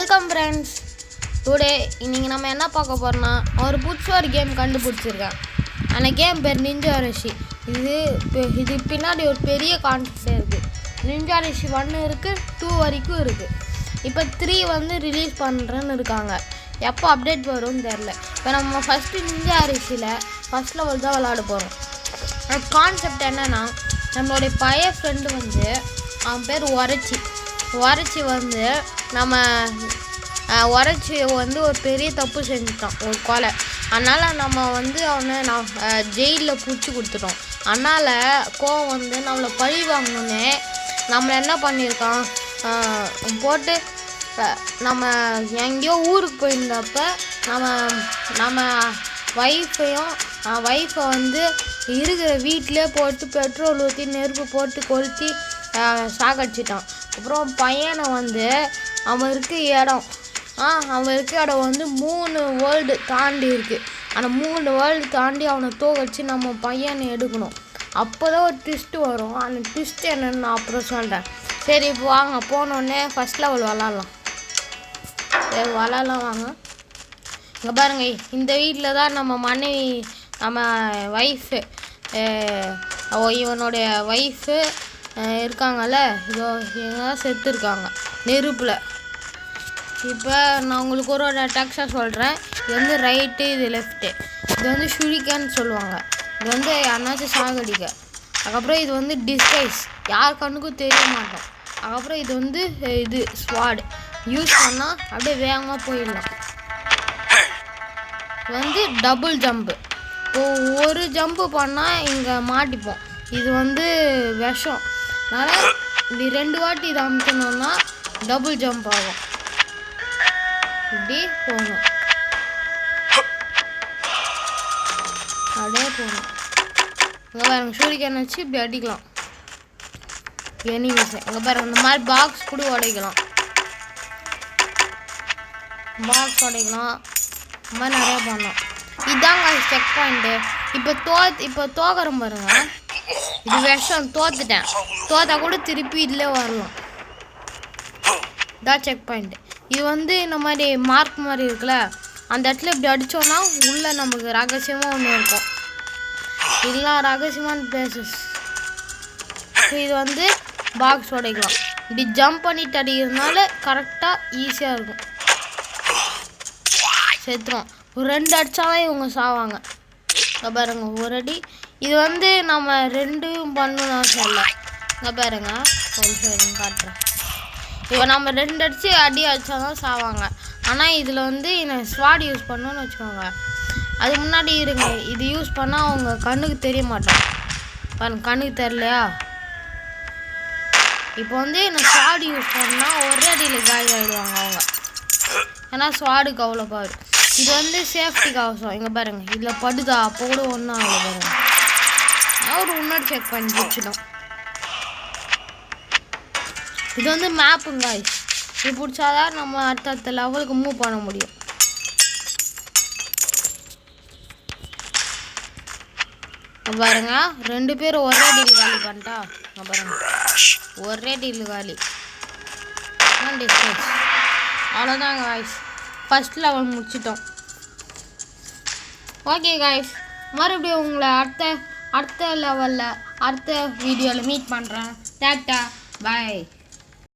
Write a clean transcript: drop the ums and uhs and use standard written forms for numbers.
Welcome friends. Today இன்னைக்கு நம்ம என்ன பார்க்க போகிறோம்னா ஒரு புதுசாக ஒரு கேம் கண்டுபிடிச்சிருக்கேன். அந்த கேம் பேர் நிஞ்சா ரஷி. இது பின்னாடி ஒரு பெரிய கான்செப்ட் இருக்குது. நிஞ்சா ரஷி 1 இருக்குது, 2 வரைக்கும் இருக்குது. இப்போ 3 வந்து ரிலீஸ் பண்ணுறேன்னு இருக்காங்க. எப்போ அப்டேட் வரும்னு தெரில. இப்போ நம்ம ஃபஸ்ட்டு நிஞ்சா ரஷியில் ஃபஸ்ட் லெவல் தான் விளாட போகிறோம். அந்த கான்செப்ட் என்னென்னா, நம்மளுடைய பழைய ஃப்ரெண்டு வந்து அவன் பேர் உரைச்சி வந்து நம்ம உரைச்சி வந்து ஒரு பெரிய தப்பு செஞ்சுட்டான், ஒரு கொலை. அதனால் நம்ம வந்து அவனை ஜெயிலில் பிடிச்சி கொடுத்துட்டோம். அதனால் கோவம் வந்து நம்மளை பழி வாங்கணுன்னே நம்மளை என்ன பண்ணியிருக்கான் போட்டு நம்ம எங்கேயோ ஊருக்கு போயிருந்தப்ப நம்ம ஒய்ஃபை வந்து இருக்கிற வீட்டிலே போட்டு பெட்ரோல் ஊற்றி நெருப்பு போட்டு கொளுத்தி சாகடிச்சிட்டான். அப்புறம் பையனை வந்து அவன் இருக்க இடம் வந்து 3 வேர்ல்டு தாண்டி இருக்குது. அந்த 3 வேர்ல்டு தாண்டி அவனை தோக்கடிச்சு நம்ம பையனை எடுக்கணும். அப்போ தான் ஒரு ட்விஸ்ட்டு வரும். அந்த ட்விஸ்ட்டு என்னென்னு நான் அப்புறம் சொல்கிறேன். சரி, இப்போ வாங்க போனோடனே ஃபஸ்ட் லெவல் விளாட்லாம். சரி விளாட்லாம் வாங்க. இங்கே பாருங்க, இந்த வீட்டில் தான் நம்ம மனைவி, நம்ம ஒய்ஃபு, இவனுடைய ஒய்ஃபு இருக்காங்கல்ல, இதோ இவங்க செத்துருக்காங்க நெருப்பில். இப்போ நான் உங்களுக்கு ஒரு டெக்ஸ்டாக சொல்கிறேன். இது வந்து ரைட்டு, இது லெஃப்ட்டு. இது வந்து ஷுரிக்கான்னு சொல்லுவாங்க. இது வந்து யாருனாச்சும் சாகடிக்க. அதுக்கப்புறம் இது வந்து டிஸ்கைஸ், யார் கண்ணுக்கும் தெரிய மாட்டோம். அதுக்கப்புறம் இது வந்து இது ஸ்வாட், யூஸ் பண்ணால் அப்படியே வேகமாக போயிடலாம். இது வந்து டபுள் ஜம்ப்பு. இப்போது ஒரு ஜம்ப்பு பண்ணால் இங்கே மாட்டிப்போம். இது வந்து விஷம். அதனால் இப்படி 2 வாட்டி இதை அமுக்கணுன்னா டபுள் ஜம்ப் ஆகும். இப்படி போகணும், அப்படியே போகணும். இங்கே பாருங்க, சூரியக்கான வச்சு இப்படி அடிக்கலாம் எனிமீஸை. இங்கே பாருங்க, இந்த மாதிரி பாக்ஸ் கூட உடைக்கலாம். இந்த மாதிரி நிறையா பண்ணலாம். இதாங்க செக் பாயிண்ட்டு. இப்போ தோக்கறம் பாருங்க, இது விஷம். தோத்தா கூட திருப்பி இதில் வரலாம். இதான் செக் பாயிண்ட்டு. இது வந்து இந்த மாதிரி மார்க் மாதிரி இருக்குல்ல, அந்த இடத்துல இப்படி அடித்தோன்னா உள்ளே நமக்கு ரகசியமாக ஒன்று இருக்கும். இதெல்லாம் ரகசியமான பிளேசஸ். இது வந்து பாக்ஸ் உடைக்கலாம். இப்படி ஜம்ப் பண்ணிட்டு அடிக்கிறதுனால கரெக்டாக ஈஸியாக இருக்கும். செத்துரும். ஒரு 2 அடித்தாலும் இவங்க சாவாங்க. பாருங்க, ஒரு அடி. இது வந்து நம்ம 2 பண்ணணும் அவசியம் இல்லை. இங்கே பாருங்க, காட்டுறேன். இப்போ நம்ம 2 அடித்தா தான் சாவாங்க. ஆனால் இதில் வந்து ஸ்வாட் யூஸ் பண்ணணும்னு வச்சுக்கோங்க. அது முன்னாடி இருங்க, இது யூஸ் பண்ணால் அவங்க கண்ணுக்கு தெரிய மாட்டோம். பாருங்க, கண்ணுக்கு தெரியலையா? இப்போ வந்து ஸ்வாட் யூஸ் பண்ணால் ஒரே அடியில் காலி ஆகிடுவாங்க அவங்க. ஏன்னா ஸ்வாடுக்கு அவ்வளோ பாரு. இது வந்து சேஃப்டிக்கு அவசரம். இங்கே பாருங்க, இதில் படுதா அப்போ கூட ஒன்றும் ஆகலை பாருங்க. ஒரு முன்னாடி செக் பண்ணி பிடிச்சிடும். இது வந்து மேப்புங்க. இது பிடிச்சாதான் நம்ம அடுத்த லெவலுக்கு மூவ் பண்ண முடியும். பாருங்க, 2 பேரும் ஒரே டீல் காலி பண்ணிட்டா. பாருங்க, ஒரே டீல் காலி. அவ்வளோதான் காய்ஸ், ஃபஸ்ட் லெவல் முடிச்சிட்டோம். ஓகே காய்ஸ், மறுபடியும் உங்களை அடுத்த லெவலில் அடுத்த வீடியோவில் மீட் பண்ணுறேன். டாட்டா, பாய்.